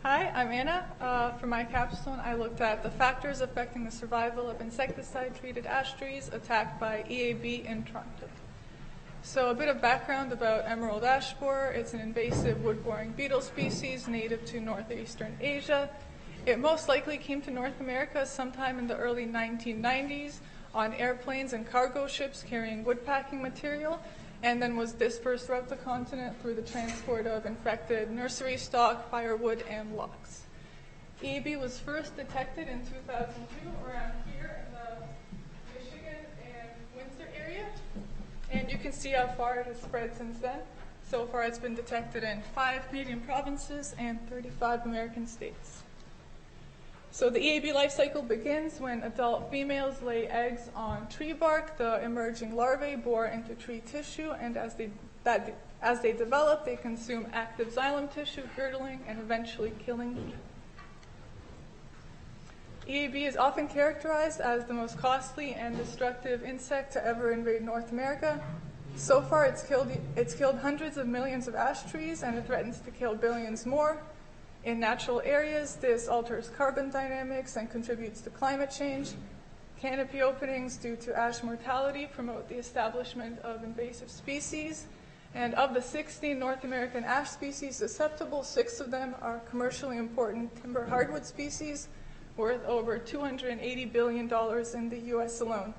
Hi, I'm Anna. For my capstone, I looked at the factors affecting the survival of insecticide-treated ash trees attacked by EAB in Toronto. So a bit of background about emerald ash borer. It's an invasive wood-boring beetle species native to northeastern Asia. It most likely came to North America sometime in the early 1990s on airplanes and cargo ships carrying woodpacking material, and then was dispersed throughout the continent through the transport of infected nursery stock, firewood, and logs. EAB was first detected in 2002 around here in the Michigan and Windsor area, and you can see how far it has spread since then. So far it's been detected in 5 Canadian provinces and 35 American states. So the EAB life cycle begins when adult females lay eggs on tree bark. The emerging larvae bore into tree tissue, and as they develop, they consume active xylem tissue, girdling and eventually killing the tree. EAB is often characterized as the most costly and destructive insect to ever invade North America. So far, it's killed hundreds of millions of ash trees, and it threatens to kill billions more. In natural areas, this alters carbon dynamics and contributes to climate change. Canopy openings due to ash mortality promote the establishment of invasive species. And of the 16 North American ash species susceptible, 6 of them are commercially important timber hardwood species worth over $280 billion in the US alone.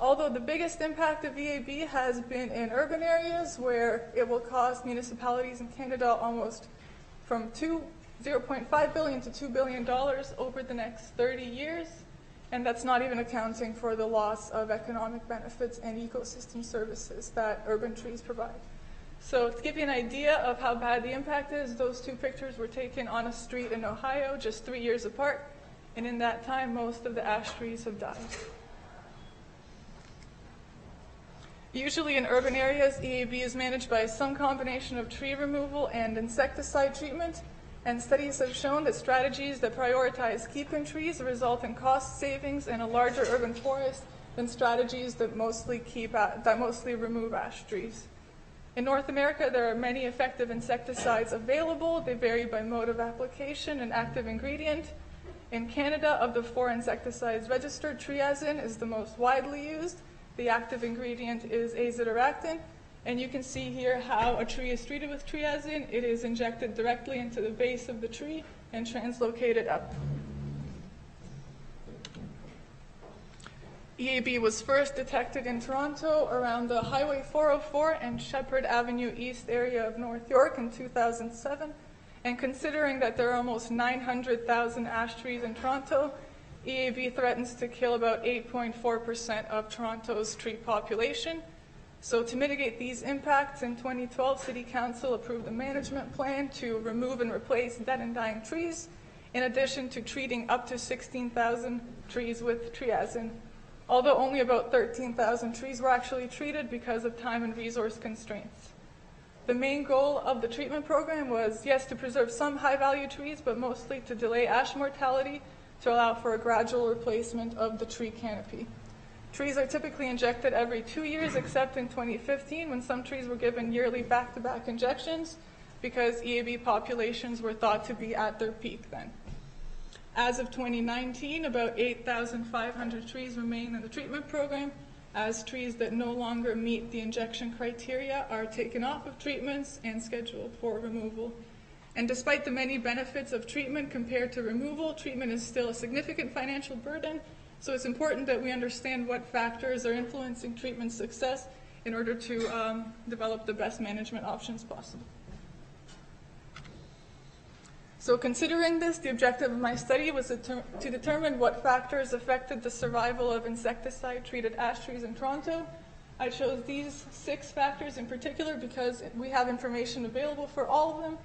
Although the biggest impact of EAB has been in urban areas, where it will cost municipalities in Canada almost from $0.5 billion to $2 billion over the next 30 years, and that's not even accounting for the loss of economic benefits and ecosystem services that urban trees provide. So to give you an idea of how bad the impact is, those 2 pictures were taken on a street in Ohio just 3 years apart, and in that time, most of the ash trees have died. Usually in urban areas, EAB is managed by some combination of tree removal and insecticide treatment, and studies have shown that strategies that prioritize keeping trees result in cost savings in a larger urban forest than strategies that mostly remove ash trees. In North America, there are many effective insecticides available. They vary by mode of application and active ingredient. In Canada, of the 4 insecticides registered, triazine is the most widely used. The active ingredient is azadirachtin, and you can see here how a tree is treated with triazine. It is injected directly into the base of the tree and translocated up. EAB was first detected in Toronto around the Highway 404 and Shepherd Avenue East area of North York in 2007. And considering that there are almost 900,000 ash trees in Toronto, EAB threatens to kill about 8.4% of Toronto's tree population. So to mitigate these impacts, in 2012, City Council approved a management plan to remove and replace dead and dying trees, in addition to treating up to 16,000 trees with triazine, although only about 13,000 trees were actually treated because of time and resource constraints. The main goal of the treatment program was, yes, to preserve some high-value trees, but mostly to delay ash mortality to allow for a gradual replacement of the tree canopy. Trees are typically injected every 2 years, except in 2015, when some trees were given yearly back-to-back injections because EAB populations were thought to be at their peak then. As of 2019, about 8,500 trees remain in the treatment program, as trees that no longer meet the injection criteria are taken off of treatments and scheduled for removal. And despite the many benefits of treatment compared to removal, treatment is still a significant financial burden. So it's important that we understand what factors are influencing treatment success in order to develop the best management options possible. So considering this, the objective of my study was to determine what factors affected the survival of insecticide-treated ash trees in Toronto. I chose these 6 factors in particular because we have information available for all of them,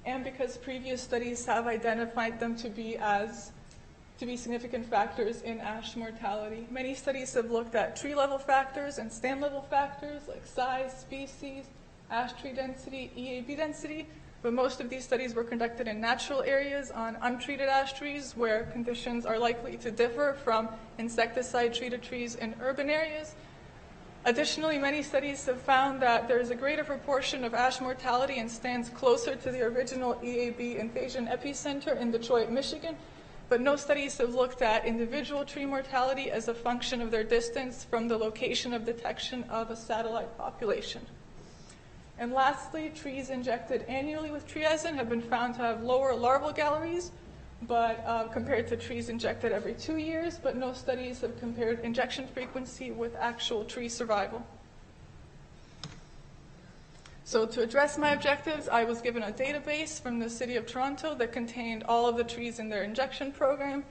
and because previous studies have identified them to be significant factors in ash mortality. Many studies have looked at tree-level factors and stand-level factors like size, species, ash tree density, EAB density, but most of these studies were conducted in natural areas on untreated ash trees, where conditions are likely to differ from insecticide-treated trees in urban areas. Additionally, many studies have found that there is a greater proportion of ash mortality in stands closer to the original EAB invasion epicenter in Detroit, Michigan, but no studies have looked at individual tree mortality as a function of their distance from the location of detection of a satellite population. And lastly, trees injected annually with triazine have been found to have lower larval galleries, but compared to trees injected every 2 years, but no studies have compared injection frequency with actual tree survival. So to address my objectives, I was given a database from the City of Toronto that contained all of the trees in their injection program.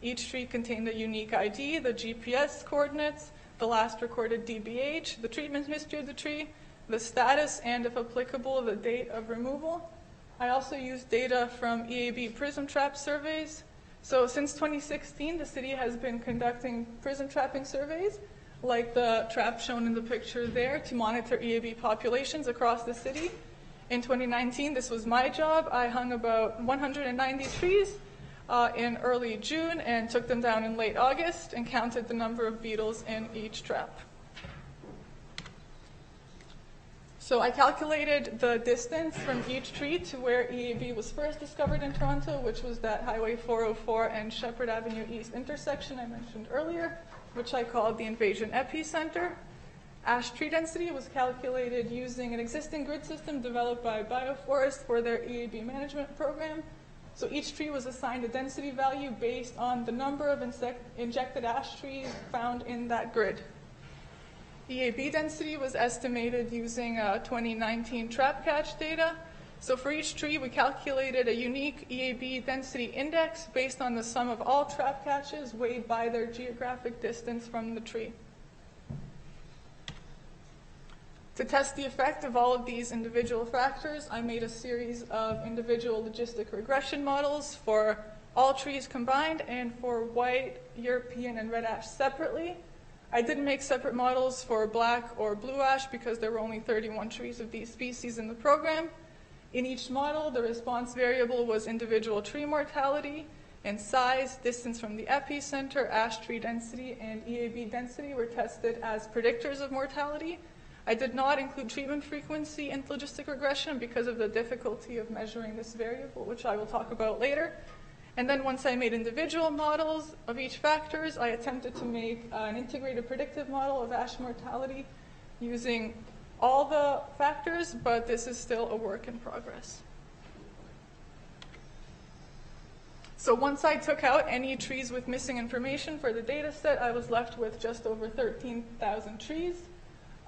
Each tree contained a unique ID, the GPS coordinates, the last recorded DBH, the treatment history of the tree, the status, and if applicable, the date of removal. I also used data from EAB prism trap surveys. So since 2016, the city has been conducting prism trapping surveys, like the trap shown in the picture there, to monitor EAB populations across the city. In 2019, this was my job. I hung about 190 trees in early June and took them down in late August and counted the number of beetles in each trap. So I calculated the distance from each tree to where EAB was first discovered in Toronto, which was that Highway 404 and Shepherd Avenue East intersection I mentioned earlier, which I called the invasion epicenter. Ash tree density was calculated using an existing grid system developed by BioForest for their EAB management program. So each tree was assigned a density value based on the number of injected ash trees found in that grid. EAB density was estimated using 2019 trap catch data. So for each tree, we calculated a unique EAB density index based on the sum of all trap catches weighed by their geographic distance from the tree. To test the effect of all of these individual factors, I made a series of individual logistic regression models for all trees combined and for white, European, and red ash separately. I didn't make separate models for black or blue ash because there were only 31 trees of these species in the program. In each model, the response variable was individual tree mortality, and size, distance from the epicenter, ash tree density, and EAB density were tested as predictors of mortality. I did not include treatment frequency in logistic regression because of the difficulty of measuring this variable, which I will talk about later. And then once I made individual models of each factors, I attempted to make an integrated predictive model of ash mortality using all the factors, but this is still a work in progress. So once I took out any trees with missing information for the data set, I was left with just over 13,000 trees.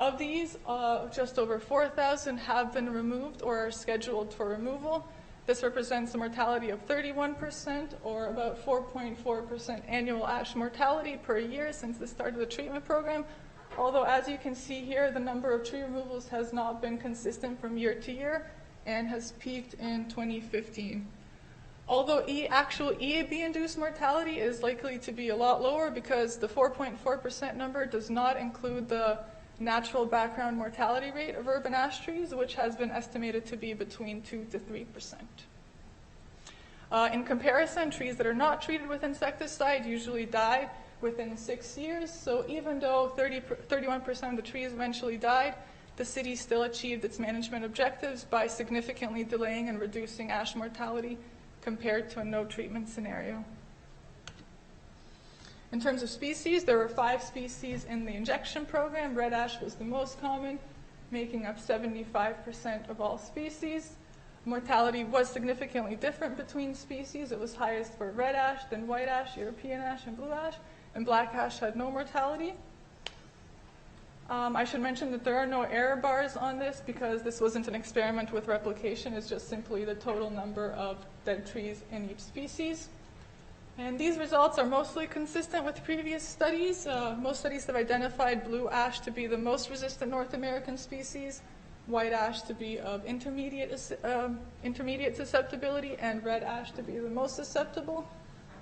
Of these, just over 4,000 have been removed or are scheduled for removal. This represents a mortality of 31%, or about 4.4% annual ash mortality per year since the start of the treatment program. Although, as you can see here, the number of tree removals has not been consistent from year to year and has peaked in 2015. Although actual EAB-induced mortality is likely to be a lot lower because the 4.4% number does not include the natural background mortality rate of urban ash trees, which has been estimated to be between 2 to 3%. In comparison, trees that are not treated with insecticide usually die within 6 years. So even though 31% of the trees eventually died, the city still achieved its management objectives by significantly delaying and reducing ash mortality compared to a no treatment scenario. In terms of species, there were 5 species in the injection program. Red ash was the most common, making up 75% of all species. Mortality was significantly different between species. It was highest for red ash, then white ash, European ash, and blue ash, and black ash had no mortality. I should mention that there are no error bars on this because this wasn't an experiment with replication. It's just simply the total number of dead trees in each species. And these results are mostly consistent with previous studies. Most studies have identified blue ash to be the most resistant North American species, white ash to be of intermediate susceptibility, and red ash to be the most susceptible.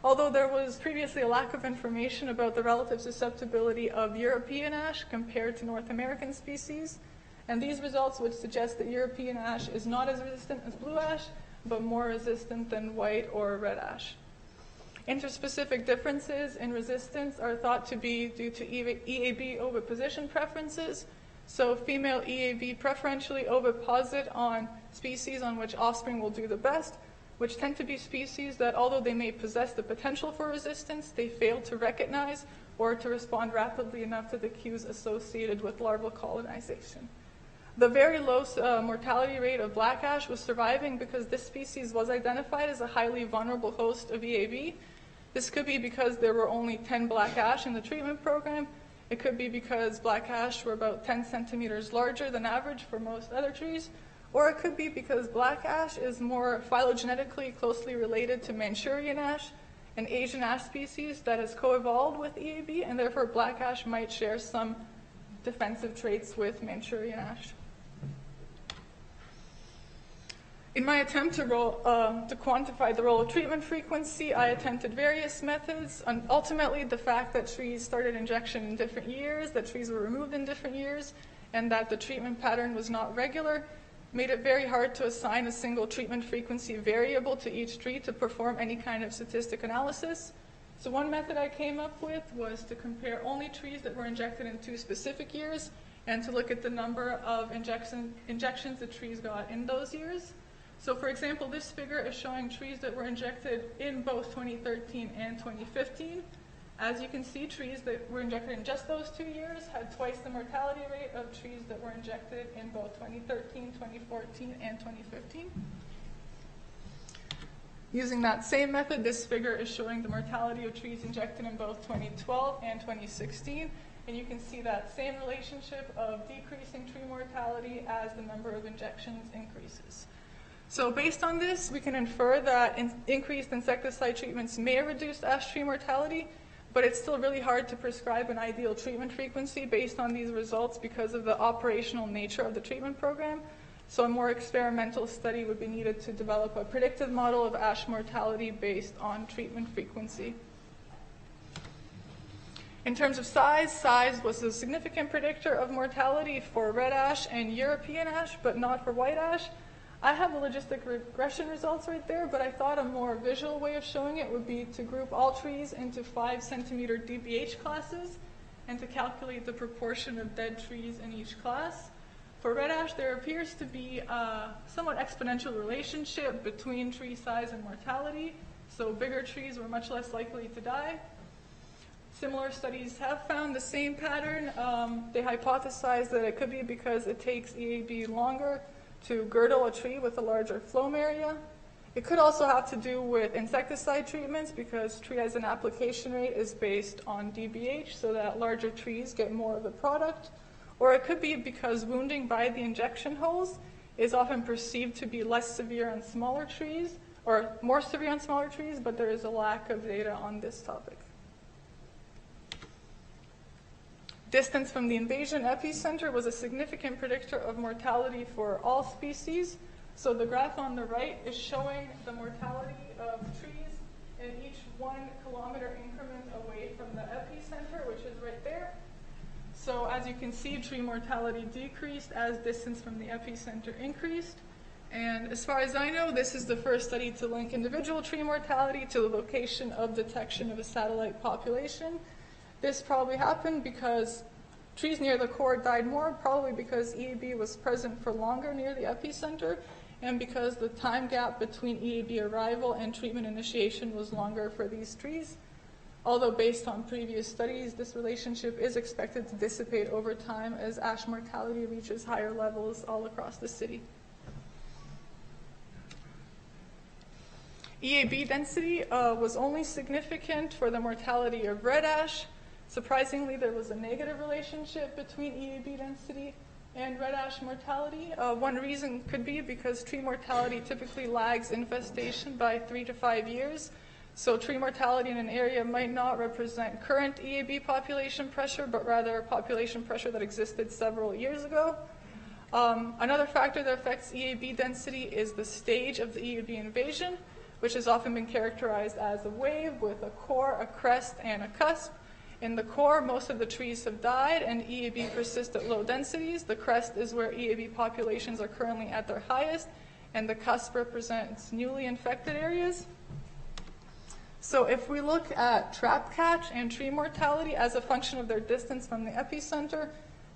Although there was previously a lack of information about the relative susceptibility of European ash compared to North American species, and these results would suggest that European ash is not as resistant as blue ash, but more resistant than white or red ash. Interspecific differences in resistance are thought to be due to EAB oviposition preferences. So female EAB preferentially oviposit on species on which offspring will do the best, which tend to be species that, although they may possess the potential for resistance, they fail to recognize or to respond rapidly enough to the cues associated with larval colonization. The very low mortality rate of black ash was surviving because this species was identified as a highly vulnerable host of EAB. This could be because there were only 10 black ash in the treatment program. It could be because black ash were about 10 centimeters larger than average for most other trees. Or it could be because black ash is more phylogenetically closely related to Manchurian ash, an Asian ash species that has co-evolved with EAB, and therefore black ash might share some defensive traits with Manchurian ash. In my attempt to quantify the role of treatment frequency, I attempted various methods. And ultimately, the fact that trees started injection in different years, that trees were removed in different years, and that the treatment pattern was not regular made it very hard to assign a single treatment frequency variable to each tree to perform any kind of statistic analysis. So one method I came up with was to compare only trees that were injected in 2 specific years and to look at the number of injections the trees got in those years. So for example, this figure is showing trees that were injected in both 2013 and 2015. As you can see, trees that were injected in just those 2 years had twice the mortality rate of trees that were injected in both 2013, 2014, and 2015. Using that same method, this figure is showing the mortality of trees injected in both 2012 and 2016. And you can see that same relationship of decreasing tree mortality as the number of injections increases. So based on this, we can infer that increased insecticide treatments may reduce ash tree mortality, but it's still really hard to prescribe an ideal treatment frequency based on these results because of the operational nature of the treatment program. So a more experimental study would be needed to develop a predictive model of ash mortality based on treatment frequency. In terms of size, size was a significant predictor of mortality for red ash and European ash, but not for white ash. I have the logistic regression results right there, but I thought a more visual way of showing it would be to group all trees into 5 centimeter DBH classes and to calculate the proportion of dead trees in each class. For red ash, there appears to be a somewhat exponential relationship between tree size and mortality, so bigger trees were much less likely to die. Similar studies have found the same pattern. They hypothesized that it could be because it takes EAB longer to girdle a tree with a larger phloem area. It could also have to do with insecticide treatments because tree as an application rate is based on DBH, so that larger trees get more of the product. Or it could be because wounding by the injection holes is often perceived to be less severe on smaller trees, or more severe on smaller trees, but there is a lack of data on this topic. Distance from the invasion epicenter was a significant predictor of mortality for all species. So the graph on the right is showing the mortality of trees in each 1 kilometer increment away from the epicenter, which is right there. So as you can see, tree mortality decreased as distance from the epicenter increased. And as far as I know, this is the first study to link individual tree mortality to the location of detection of a satellite population. This probably happened because trees near the core died more, probably because EAB was present for longer near the epicenter, and because the time gap between EAB arrival and treatment initiation was longer for these trees. Although based on previous studies, this relationship is expected to dissipate over time as ash mortality reaches higher levels all across the city. EAB density was only significant for the mortality of red ash. Surprisingly, there was a negative relationship between EAB density and red ash mortality. One reason could be because tree mortality typically lags infestation by 3 to 5 years. So tree mortality in an area might not represent current EAB population pressure, but rather population pressure that existed several years ago. Another factor that affects EAB density is the stage of the EAB invasion, which has often been characterized as a wave with a core, a crest, and a cusp. In the core, most of the trees have died and EAB persists at low densities. The crest is where EAB populations are currently at their highest, and the cusp represents newly infected areas. So if we look at trap catch and tree mortality as a function of their distance from the epicenter,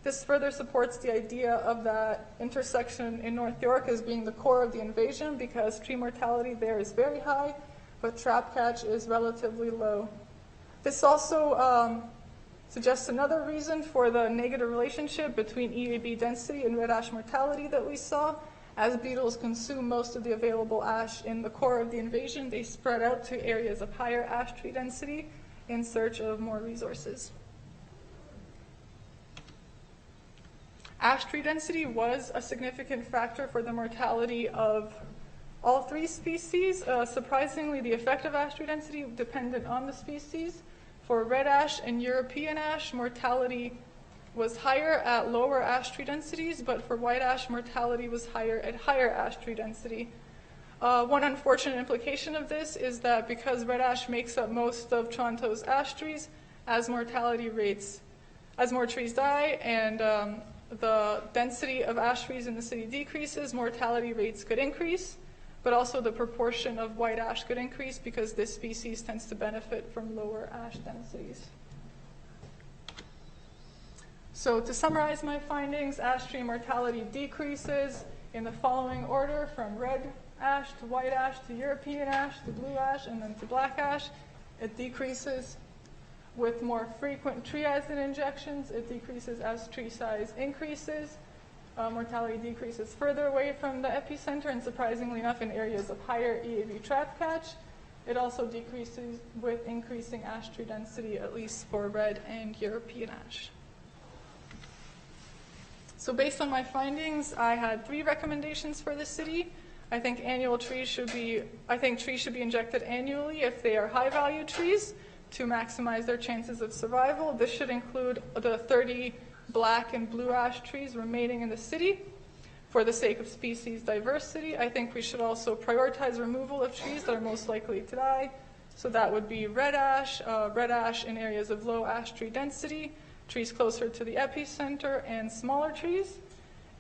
this further supports the idea of that intersection in North York as being the core of the invasion, because tree mortality there is very high, but trap catch is relatively low. This also suggests another reason for the negative relationship between EAB density and red ash mortality that we saw. As beetles consume most of the available ash in the core of the invasion, they spread out to areas of higher ash tree density in search of more resources. Ash tree density was a significant factor for the mortality of all three species. Surprisingly, the effect of ash tree density depended on the species. For red ash and European ash, mortality was higher at lower ash tree densities, but for white ash, mortality was higher at higher ash tree density. One unfortunate implication of this is that because red ash makes up most of Toronto's ash trees, as more trees die and the density of ash trees in the city decreases, mortality rates could increase, but also the proportion of white ash could increase because this species tends to benefit from lower ash densities. So to summarize my findings, ash tree mortality decreases in the following order: from red ash to white ash to European ash to blue ash and then to black ash. It decreases with more frequent triazine injections. It decreases as tree size increases. Mortality decreases further away from the epicenter, and surprisingly enough, in areas of higher EAB trap catch. It also decreases with increasing ash tree density, at least for red and European ash. So based on my findings, I had 3 recommendations for the city. I think trees should be injected annually if they are high-value trees to maximize their chances of survival. This should include the 30 black and blue ash trees remaining in the city for the sake of species diversity. I think we should also prioritize removal of trees that are most likely to die. So that would be red ash in areas of low ash tree density, trees closer to the epicenter, and smaller trees.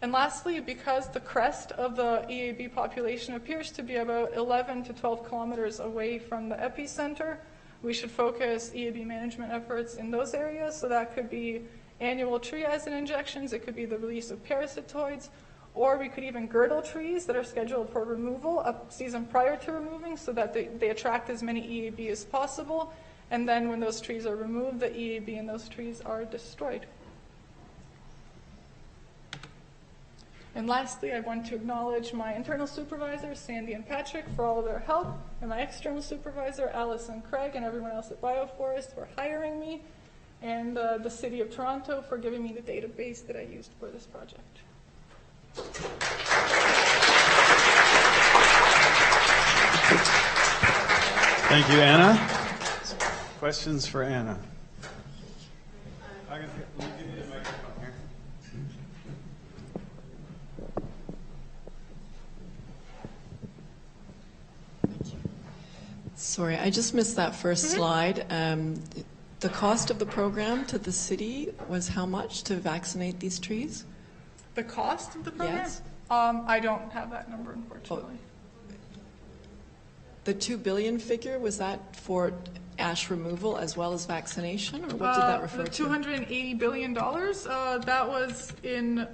And lastly, because the crest of the EAB population appears to be about 11 to 12 kilometers away from the epicenter, we should focus EAB management efforts in those areas. So that could be annual triazine injections, it could be the release of parasitoids, or we could even girdle trees that are scheduled for removal a season prior to removing so that they attract as many EAB as possible. And then when those trees are removed, the EAB in those trees are destroyed. And lastly, I want to acknowledge my internal supervisors, Sandy and Patrick, for all of their help, and my external supervisor, Allison and Craig, and everyone else at BioForest for hiring me, and the City of Toronto for giving me the database that I used for this project. Thank you, Anna. Questions for Anna? Let me give you the microphone here. Sorry, I just missed that first slide. The cost of the program to the city was how much to vaccinate these trees? The cost of the program? Yes. I don't have that number, unfortunately. The $2 billion figure, was that for ash removal as well as vaccination, or what did that refer the to? $280 billion, that was in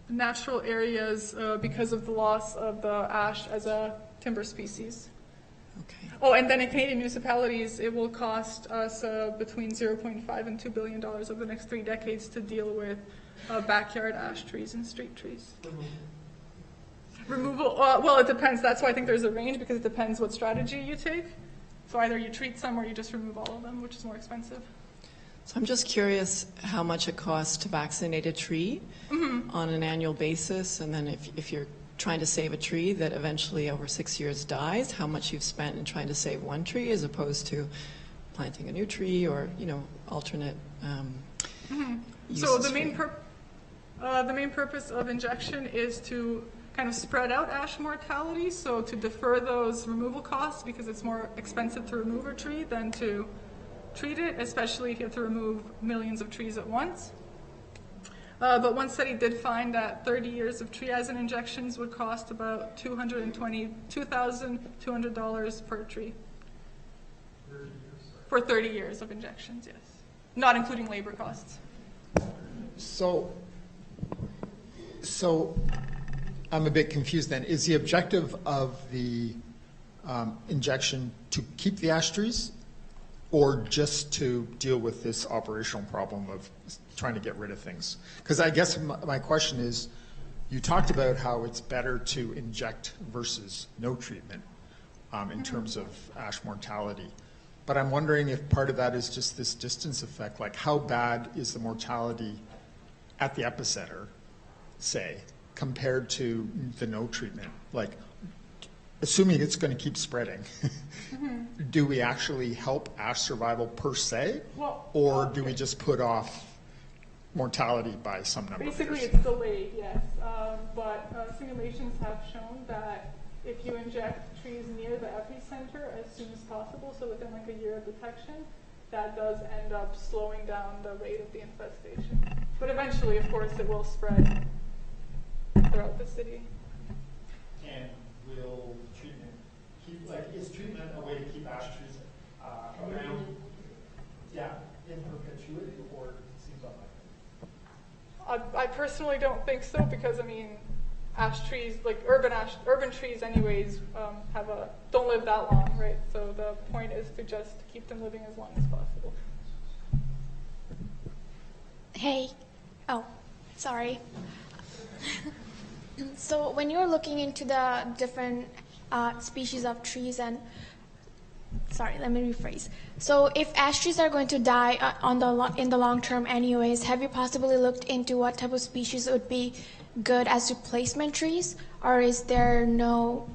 natural areas because of the loss of the ash as a timber species. Okay. Oh, and then in Canadian municipalities, it will cost us between $0.5 and $2 billion over the next 3 decades to deal with backyard ash trees and street trees. Removal, well, it depends. That's why I think there's a range, because it depends what strategy you take. So either you treat some or you just remove all of them, which is more expensive. So I'm just curious how much it costs to vaccinate a tree on an annual basis, and then if you're trying to save a tree that eventually over 6 years dies, how much you've spent in trying to save one tree as opposed to planting a new tree or, alternate uses. So the main purpose of injection is to kind of spread out ash mortality, so to defer those removal costs, because it's more expensive to remove a tree than to treat it, especially if you have to remove millions of trees at once. But one study did find that 30 years of triazine injections would cost about $2,200 per tree. For 30 years of injections, yes. Not including labor costs. So I'm a bit confused then. Is the objective of the injection to keep the ash trees or just to deal with this operational problem of trying to get rid of things? Because I guess my question is, you talked about how it's better to inject versus no treatment in terms of ash mortality. But I'm wondering if part of that is just this distance effect. Like, how bad is the mortality at the epicenter, say, compared to the no treatment? Like, assuming it's going to keep spreading, do we actually help ash survival per se? Well, or do we just put off mortality by some number basically of years? it's delayed, yes. But simulations have shown that if you inject trees near the epicenter as soon as possible, so within like a year of detection, that does end up slowing down the rate of the infestation. But eventually, of course, it will spread throughout the city. And will treatment keep, like, is treatment a way to keep ash trees around, in perpetuity, or it seems unlikely? I personally don't think so, because I mean, ash trees, like urban trees anyways, don't live that long, right? So the point is to just keep them living as long as possible. Hey. Oh, sorry. So when you're looking into the different species of trees and, sorry, let me rephrase. So if ash trees are going to die in the long term anyways, have you possibly looked into what type of species would be good as replacement trees, or is there no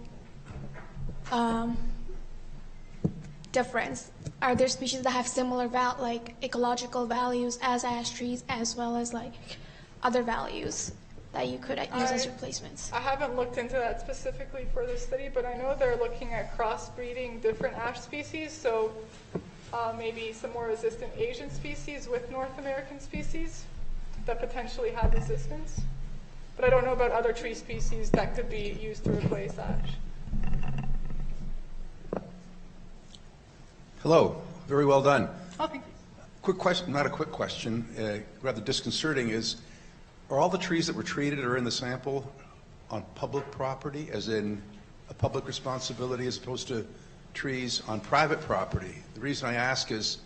difference? Are there species that have similar like ecological values as ash trees, as well as like other values that you could use as replacements? I haven't looked into that specifically for this study, but I know they're looking at crossbreeding different ash species, so maybe some more resistant Asian species with North American species that potentially have resistance. But I don't know about other tree species that could be used to replace ash. Hello, very well done. Oh, thank you. Quick question, not a quick question, rather disconcerting is, are all the trees that were treated or in the sample on public property, as in a public responsibility, as opposed to trees on private property? The reason I ask is,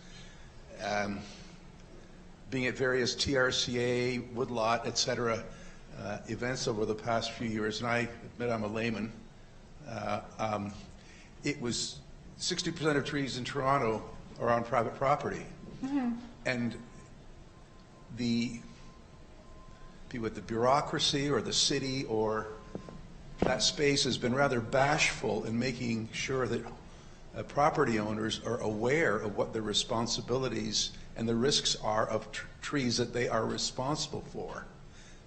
being at various TRCA, woodlot, et cetera, events over the past few years, and I admit I'm a layman, it was 60% of trees in Toronto are on private property. Mm-hmm. And be with the bureaucracy or the city or that space has been rather bashful in making sure that property owners are aware of what their responsibilities and the risks are of trees that they are responsible for.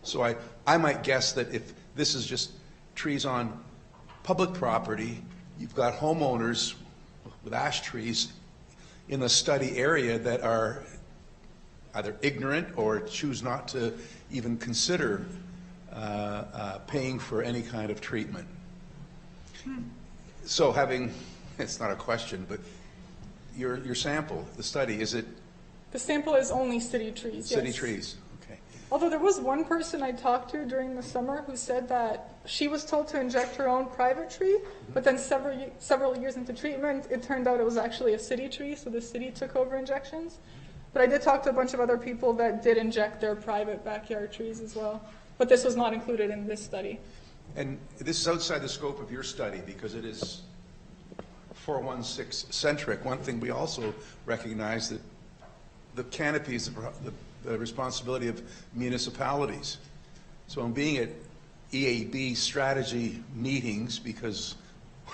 So I might guess that if this is just trees on public property, you've got homeowners with ash trees in the study area that are either ignorant or choose not to even consider paying for any kind of treatment. So it's not a question, but your sample, the study, is it? The sample is only city trees, City yes. trees, okay. Although there was one person I talked to during the summer who said that she was told to inject her own private tree, but then several years into treatment, it turned out it was actually a city tree, so the city took over injections. But I did talk to a bunch of other people that did inject their private backyard trees as well. But this was not included in this study. And this is outside the scope of your study because it is 416 centric. One thing we also recognize that the canopy is the responsibility of municipalities. So I'm being at EAB strategy meetings because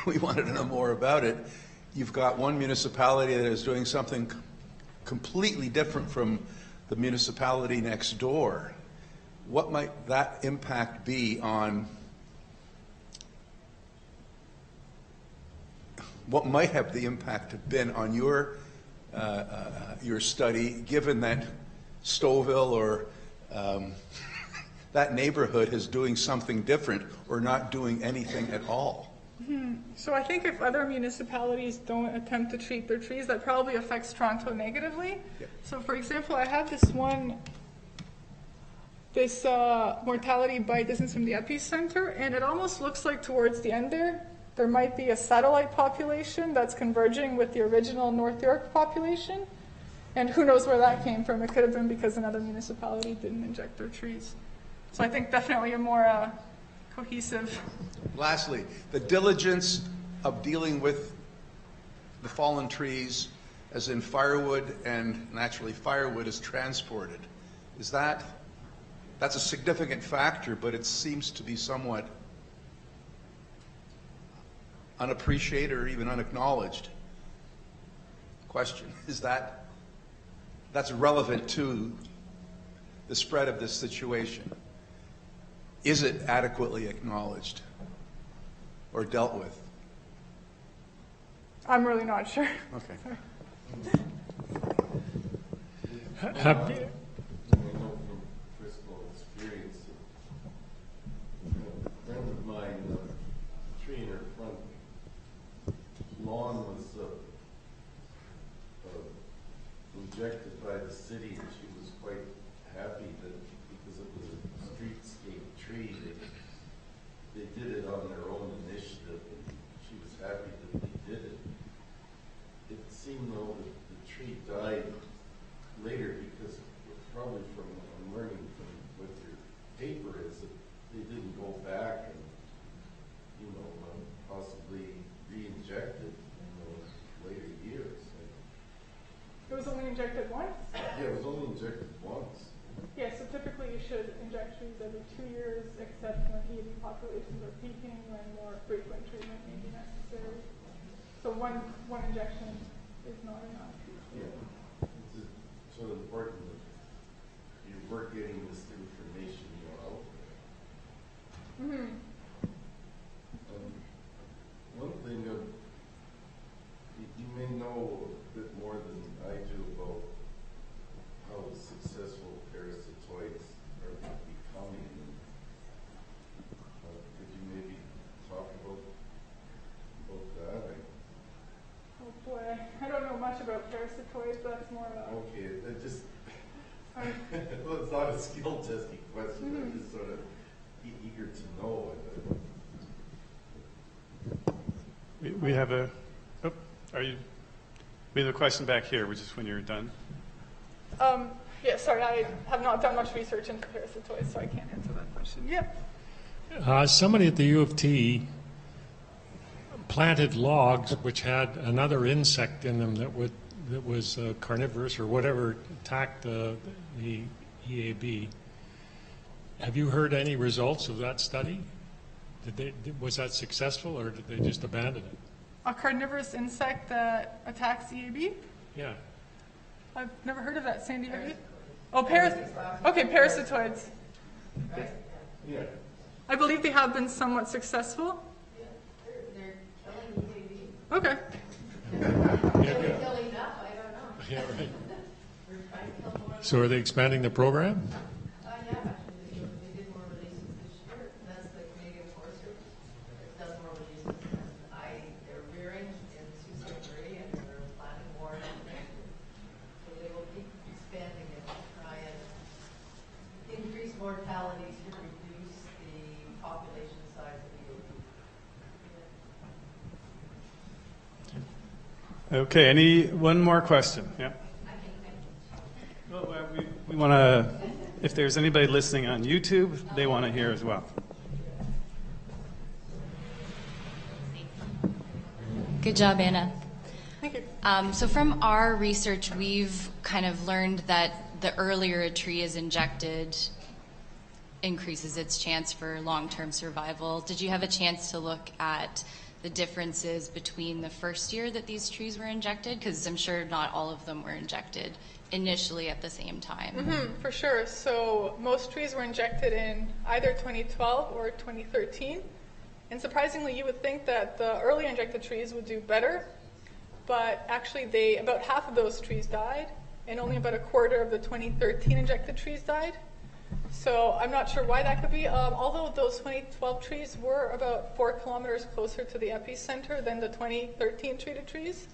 we wanted to know more about it. You've got one municipality that is doing something completely different from the municipality next door. What might that impact be on, what might have the impact have been on your study, given that Stouffville or that neighborhood is doing something different or not doing anything at all? So I think if other municipalities don't attempt to treat their trees, that probably affects Toronto negatively. Yep. So for example, I have this mortality by distance from the epicenter, and it almost looks like towards the end there might be a satellite population that's converging with the original North York population. And who knows where that came from? It could have been because another municipality didn't inject their trees. So I think definitely a more cohesive. Lastly, the diligence of dealing with the fallen trees, as in firewood, and naturally firewood is transported. That's a significant factor, but it seems to be somewhat unappreciated or even unacknowledged. Question, that's relevant to the spread of this situation. Is it adequately acknowledged or dealt with? I'm really not sure. Okay. I know from personal experience, a friend of mine, a tree in her front lawn was injected by the city, and she was quite happy that because it was a streetscape tree, they did it on their own initiative, and she was happy that they did it. It seemed though that the tree died later because probably from what I'm learning from what your paper is that they didn't go back and possibly re-inject it in those later years. It was only injected once? Yeah, it was only injected once. Yeah, so typically you should inject trees every 2 years, except when EAB populations are peaking, when more frequent treatment may be necessary. So one injection is not enough. Yeah, it's sort of important that you were getting this information out there. One thing you may know a bit more than I do about how successful parasitoids are becoming. Could you maybe talk about that? Oh boy, I don't know much about parasitoids. That's more about. Okay, that just well, it's not a skill testing question. I'm just sort of eager to know. We have a question back here, which is when you're done. Yeah, sorry, I have not done much research into parasitoids, so I can't answer that question. Yep. Somebody at the U of T planted logs which had another insect in them that was carnivorous or whatever attacked the EAB. Have you heard any results of that study? Was that successful, or did they just abandon it? A carnivorous insect that attacks EAB? Yeah. I've never heard of that. Sandy, have you? Oh, parasitoids. Yeah. I believe they have been somewhat successful. They're killing EAB. Okay. They're killing enough, I don't know. Yeah, right. We're trying to kill more. So are they expanding the program? Yeah, actually, they did more releases this year. That's the Canadian Forest Service. It does more releases. They're rearing in Sault Ste. Marie, and they're planting more next year. So they will keep expanding it to try and increase mortality to reduce the population size of the EAB. Okay, one more question? Yeah. Well, we want to, if there's anybody listening on YouTube, they want to hear as well. Good job, Anna. Thank you. So from our research, we've kind of learned that the earlier a tree is injected increases its chance for long-term survival. Did you have a chance to look at the differences between the first year that these trees were injected? Because I'm sure not all of them were injected initially at the same time. For sure. So most trees were injected in either 2012 or 2013. And surprisingly, you would think that the earlier injected trees would do better, but actually about half of those trees died, and only about a quarter of the 2013 injected trees died. So I'm not sure why that could be. Although those 2012 trees were about 4 kilometers closer to the epicenter than the 2013 treated trees.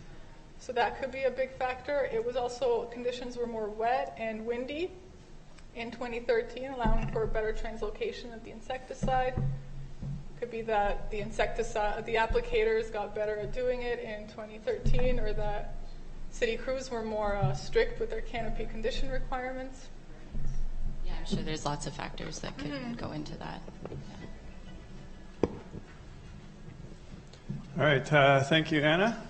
So that could be a big factor. It was also, conditions were more wet and windy in 2013, allowing for better translocation of the insecticide. Could be that the insecticide, the applicators got better at doing it in 2013, or that city crews were more strict with their canopy condition requirements. Yeah, I'm sure there's lots of factors that could go into that. Yeah. All right, thank you, Anna.